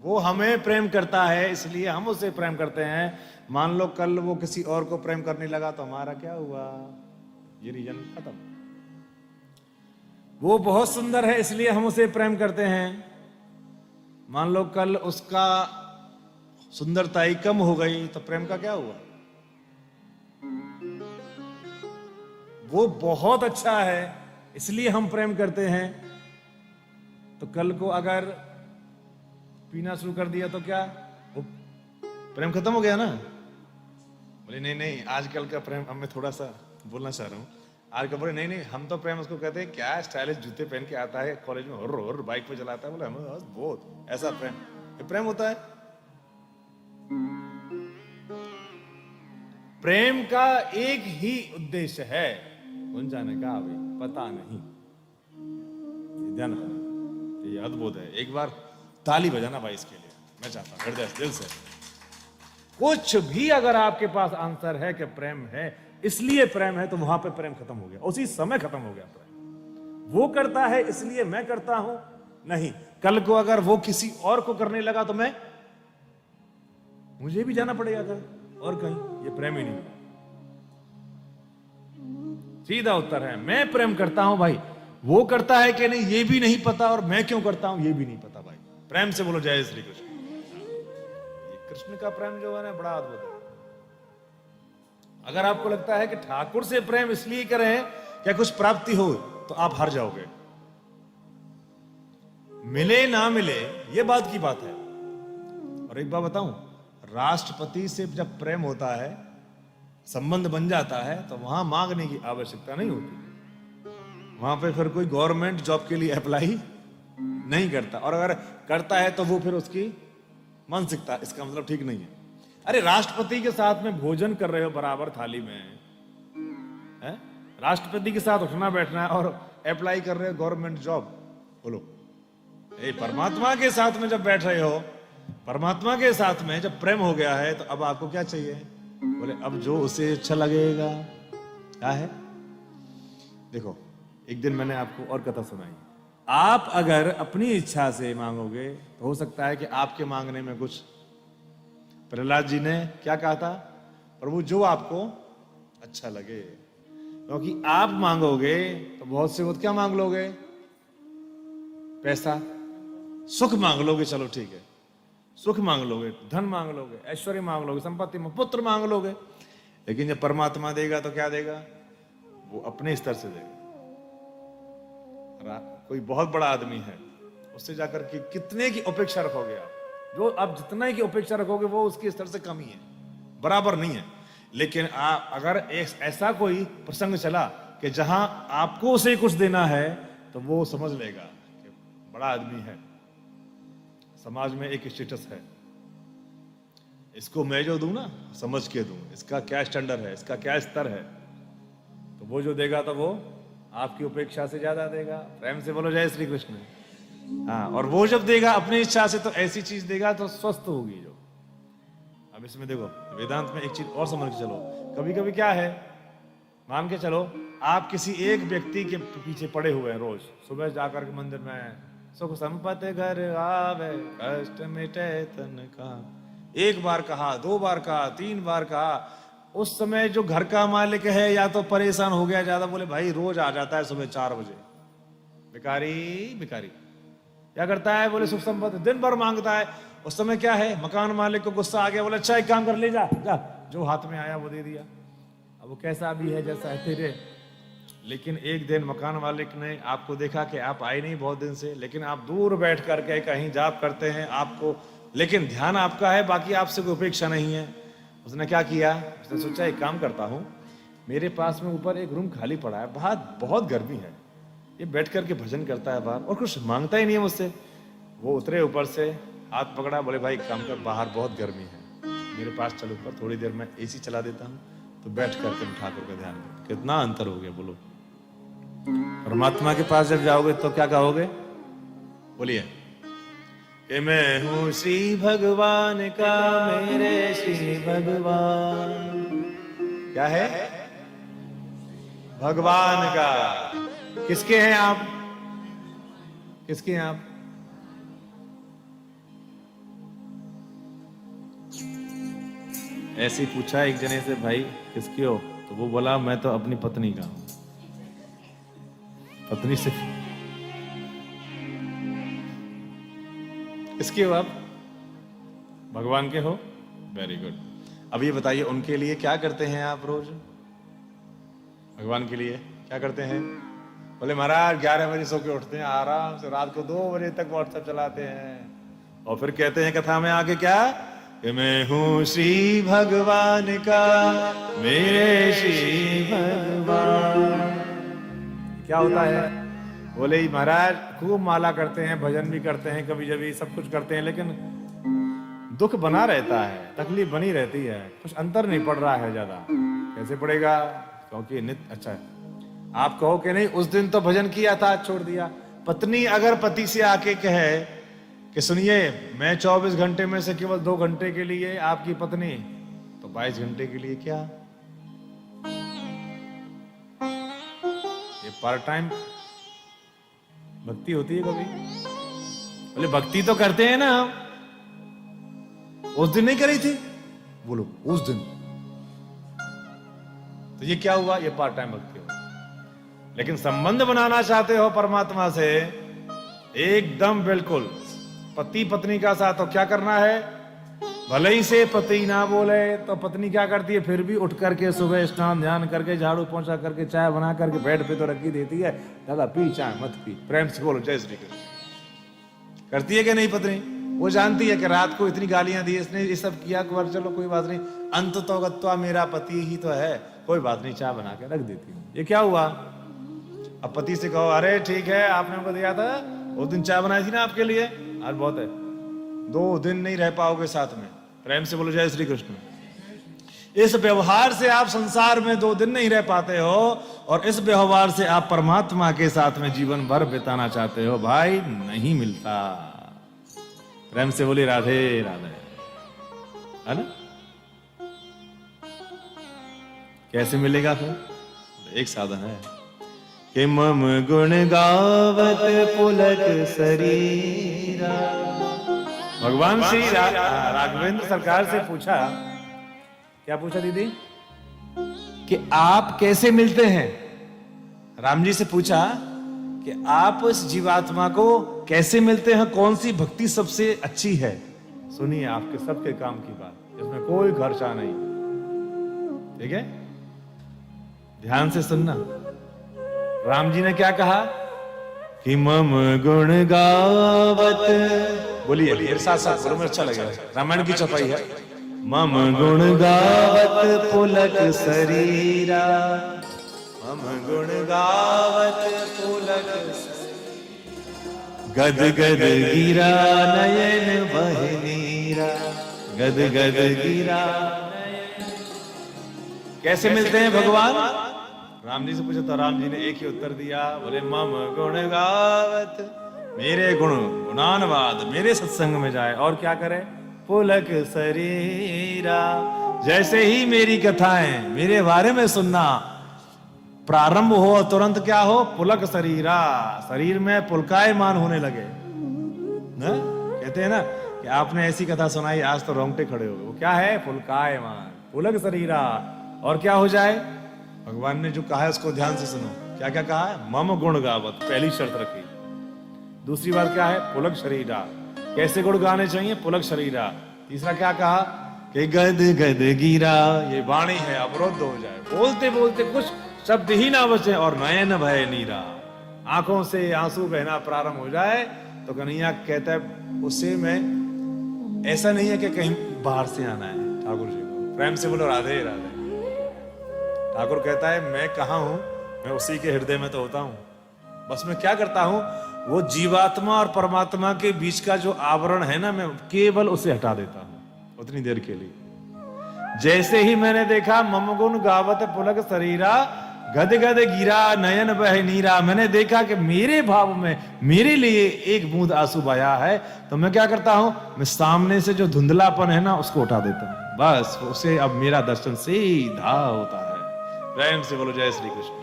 वो हमें प्रेम करता है इसलिए हम उसे प्रेम करते हैं। मान लो कल वो किसी और को प्रेम करने लगा तो हमारा क्या हुआ? ये रीजन खत्म। वो बहुत सुंदर है इसलिए हम उसे प्रेम करते हैं। मान लो कल उसका सुंदरताई कम हो गई तो प्रेम का क्या हुआ? वो बहुत अच्छा है इसलिए हम प्रेम करते हैं। तो कल को अगर पीना शुरू कर दिया तो क्या वो प्रेम खत्म हो गया ना? बोले नहीं नहीं, आजकल का प्रेम, अब मैं थोड़ा सा बोलना चाह रहा हूँ। आजकल बोले नहीं नहीं, हम तो प्रेम उसको कहते हैं क्या स्टाइलिश जूते पहन के आता है कॉलेज में, और बाइक पे चलाता है, बोले हम बहुत ऐसा प्रेम, ये प्रेम होता है? प्रेम का एक ही उद्देश्य है, कौन जाने का अभी पता नहीं। ध्यान रखना, ये अद्भुत है। एक बार ताली बजाना भाई इसके लिए, मैं चाहता हूं हृदय दिल से। कुछ भी अगर आपके पास आंसर है कि प्रेम है इसलिए प्रेम है, तो वहां पे प्रेम खत्म हो गया, उसी समय खत्म हो गया प्रेम। वो करता है इसलिए मैं करता हूं, नहीं। कल को अगर वो किसी और को करने लगा तो मुझे भी जाना पड़ेगा कहीं और कहीं, ये प्रेम ही नहीं। सीधा उत्तर है मैं प्रेम करता हूं भाई। वो करता है कि नहीं ये भी नहीं पता, और मैं क्यों करता हूं ये भी नहीं पता भाई। प्रेम से बोलो जय श्री कृष्ण। ये कृष्ण का प्रेम जो है ना, बड़ा अद्भुत है। अगर आपको लगता है कि ठाकुर से प्रेम इसलिए करें क्या कुछ प्राप्ति हो, तो आप हार जाओगे। मिले ना मिले ये बात की बात है। और एक बात बताऊं, राष्ट्रपति से जब प्रेम होता है, संबंध बन जाता है, तो वहां मांगने की आवश्यकता नहीं होती। वहां पे फिर कोई गवर्नमेंट जॉब के लिए अप्लाई नहीं करता, और अगर करता है तो वो फिर उसकी मानसिकता, इसका मतलब ठीक नहीं है। अरे राष्ट्रपति के साथ में भोजन कर रहे हो बराबर थाली में है? राष्ट्रपति के साथ उठना बैठना और अप्लाई कर रहे हो गवर्नमेंट जॉब, बोलो। परमात्मा के साथ में जब बैठ रहे हो, परमात्मा के साथ में जब प्रेम हो गया है, तो अब आपको क्या चाहिए? बोले अब जो उसे अच्छा लगेगा। क्या है? देखो, एक दिन मैंने आपको और कथा सुनाई। आप अगर अपनी इच्छा से मांगोगे तो हो सकता है कि आपके मांगने में कुछ, प्रहलाद जी ने क्या कहा था? प्रभु जो आपको अच्छा लगे। क्योंकि आप मांगोगे तो बहुत से, क्या मांग लोगे? पैसा, सुख मांग लोगे, चलो ठीक है, सुख मांग लोगे, धन मांग लोगे, ऐश्वर्य मांग लोगे, संपत्ति में पुत्र मांग लोगे। लेकिन जब परमात्मा देगा तो क्या देगा? वो अपने स्तर से देगा। कोई बहुत बड़ा आदमी है, उससे जाकर के कितने की अपेक्षा रखोगे आप? जो आप जितना की अपेक्षा रखोगे वो उसके स्तर से कम ही है, बराबर नहीं है। लेकिन अगर ऐसा कोई प्रसंग चला कि जहां आपको उसे कुछ देना है, तो वो समझ लेगा कि बड़ा आदमी है, समाज में एक स्टेटस है, इसको मैं जो दूं ना समझ के दूं, इसका क्या स्टैंडर्ड है, इसका क्या स्तर है, तो वो जो देगा तो वो आपकी उपेक्षा से ज्यादा देगा। प्रेम से बोलो जय श्री कृष्ण। हाँ, और वो जब देगा अपनी इच्छा से, तो ऐसी चीज देगा तो स्वस्थ होगी जो। अब इसमें देखो, वेदांत में एक चीज और समझ के चलो। कभी कभी क्या है, मान के चलो आप किसी एक व्यक्ति के पीछे पड़े हुए हैं, रोज सुबह जाकर के मंदिर में सुख संपत्ति घर आवे कष्ट मिटे तन का, एक बार कहा, दो बार कहा, तीन बार कहा। उस समय जो घर का मालिक है या तो परेशान हो गया ज्यादा, बोले भाई रोज आ जाता है सुबह 4 बजे, भिखारी भिखारी। क्या करता है? बोले सुख संपत्ति दिन भर मांगता है। उस समय क्या है, मकान मालिक को गुस्सा आ गया, बोले अच्छा एक काम कर, ले जा जा, जो हाथ में आया वो दे दिया। अब वो कैसा भी है जैसा है तेरे। लेकिन एक दिन मकान मालिक ने आपको देखा कि आप आए नहीं बहुत दिन से, लेकिन आप दूर बैठ करके कहीं जाप करते हैं, आपको लेकिन ध्यान आपका है, बाकी आपसे कोई अपेक्षा नहीं है। उसने क्या किया? उसने सोचा एक काम करता हूं, मेरे पास में ऊपर एक रूम खाली पड़ा है, बहुत गर्मी है, ये बैठ करके भजन करता है बाहर और कुछ मांगता ही नहीं है मुझसे। वो उतरे ऊपर से, हाथ पकड़ा, बोले भाई काम कर, बाहर बहुत गर्मी है, मेरे पास चलो ऊपर, थोड़ी देर में एसी चला देता हूँ, तो बैठ करके ठाकुर का ध्यान कर। कितना अंतर हो गया बोलो। परमात्मा के पास जब जाओगे तो क्या कहोगे? बोलिए कि मैं हूं श्री भगवान का, मेरे श्री भगवान। क्या है? भगवान का। किसके हैं आप? किसके हैं आप? ऐसे ही पूछा एक जने से, भाई किसके हो? तो वो बोला मैं तो अपनी पत्नी का हूं। पत्नी से किसके हो आप? भगवान के हो। Very good. अब ये बताइए उनके लिए क्या करते हैं आप रोज? भगवान के लिए क्या करते हैं? बोले महाराज 11 बजे सो के उठते हैं, आराम से रात को 2 बजे तक व्हाट्सएप चलाते हैं और फिर कहते हैं कथा में आके क्या कि मैं हूं श्री भगवान का, मेरे श्री भगवान। क्या होता है? बोले महाराज खूब माला करते हैं, भजन भी करते हैं, कभी कभी सब कुछ करते हैं, लेकिन दुख बना रहता है, तकलीफ बनी रहती है, कुछ अंतर नहीं पड़ रहा है ज्यादा। कैसे पड़ेगा? क्योंकि नित्य अच्छा है। आप कहो कि नहीं उस दिन तो भजन किया था, छोड़ दिया। पत्नी अगर पति से आके कहे कि सुनिए मैं 24 घंटे में से केवल 2 घंटे के लिए आपकी पत्नी, तो 22 घंटे के लिए क्या? ये पार्ट टाइम भक्ति होती है कभी? बोले भक्ति तो करते हैं ना हम, उस दिन नहीं करी थी। बोलो उस दिन, तो ये क्या हुआ? ये पार्ट टाइम भक्ति हो। लेकिन संबंध बनाना चाहते हो परमात्मा से एकदम बिल्कुल पति पत्नी का साथ, तो क्या करना है? भले ही से पति ना बोले तो पत्नी क्या करती है? फिर भी उठ करके सुबह स्नान ध्यान करके झाड़ू पोंछा करके चाय बना करके बेड पे तो रखी देती है, दादा पी चाय मत पी, प्रेम से बोलो जय श्री कृष्ण। करती है कि नहीं पत्नी? वो जानती है कि रात को इतनी गालियां दी इसने, ये सब किया, चलो कोई बात नहीं, अंत तो गत्वा मेरा पति ही तो है, कोई बात नहीं, चाय बना के रख देती हूँ। ये क्या हुआ? अब पति से कहो अरे ठीक है आपने हमको दिया था, उस दिन चाय बनाई थी ना आपके लिए, आज बहुत है, 2 दिन नहीं रह पाओगे साथ में। प्रेम से बोलो जय श्री कृष्ण। इस व्यवहार से आप संसार में 2 दिन नहीं रह पाते हो, और इस व्यवहार से आप परमात्मा के साथ में जीवन भर बिताना चाहते हो, भाई नहीं मिलता। प्रेम से बोली राधे राधे, है ना? कैसे मिलेगा फिर? एक साधन है कि मम गुण गावत पुलक शरीरा। भगवान श्री राघवेंद्र सरकार से पूछा, क्या पूछा दीदी? कि आप कैसे मिलते हैं? राम जी से पूछा कि आप इस जीवात्मा को कैसे मिलते हैं, कौन सी भक्ति सबसे अच्छी है? सुनिए आपके सबके काम की बात, इसमें कोई खर्चा नहीं, ठीक है? ध्यान से सुनना। राम जी ने क्या कहा कि मम गुण गावत, बोलिए मेरे साथ साथ बोलो, मुझे अच्छा लगेगा, रामायण की चौपाई है। मम गुण गावत पुलक शरीरा, मम गुण गावत पुलक गद गद गिरा नयन बहनीरा, गद गद गिरा। कैसे मिलते हैं भगवान? राम जी से पूछा तो राम जी ने एक ही उत्तर दिया, बोले मम गुण गावत, मेरे गुण गुणानवाद मेरे सत्संग में जाए और क्या करे? पुलक शरीरा। जैसे ही मेरी कथाएं मेरे बारे में सुनना प्रारंभ हो, तुरंत क्या हो? पुलक शरीरा, शरीर में पुलकायमान होने लगे ना? कहते हैं ना कि आपने ऐसी कथा सुनाई आज तो रोंगटे खड़े हो गए। वो क्या है? पुलकायमान, पुलक शरीरा। और क्या हो जाए? भगवान ने जो कहा है उसको ध्यान से सुनो। क्या क्या कहा है? मम गुण गावत, पहली शर्त रखी। दूसरी बात क्या है? पुलक शरीरा। कैसे गुण गाने चाहिए? पुलक शरीरा। तीसरा क्या कहा कि गद गद गिरा, ये वाणी है अवरुद्ध हो जाए, बोलते बोलते कुछ शब्द ही ना बचे, और नयन भय नीरा, आंखों से आंसू बहना प्रारंभ हो जाए। तो कन्हैया कहता है उससे मैं, ऐसा नहीं है कि कहीं बाहर से आना है ठाकुर जी को। प्रेम से बोलो राधे राधे। ठाकुर कहता है मैं कहाँ हूं? मैं उसी के हृदय में तो होता हूं। बस मैं क्या करता हूं? वो जीवात्मा और परमात्मा के बीच का जो आवरण है ना, मैं केवल उसे हटा देता हूं उतनी देर के लिए। जैसे ही मैंने देखा मम गुण गावत पुलक शरीरा, गद गद गिरा नयन बह नीरा, मैंने देखा कि मेरे भाव में मेरे लिए एक बूंद आंसू बहा है, तो मैं क्या करता हूं? मैं सामने से जो धुंधलापन है ना उसको उठा देता हूं। बस उसे अब मेरा दर्शन सीधा होता है। प्रेम से बोलो जय श्री कृष्ण।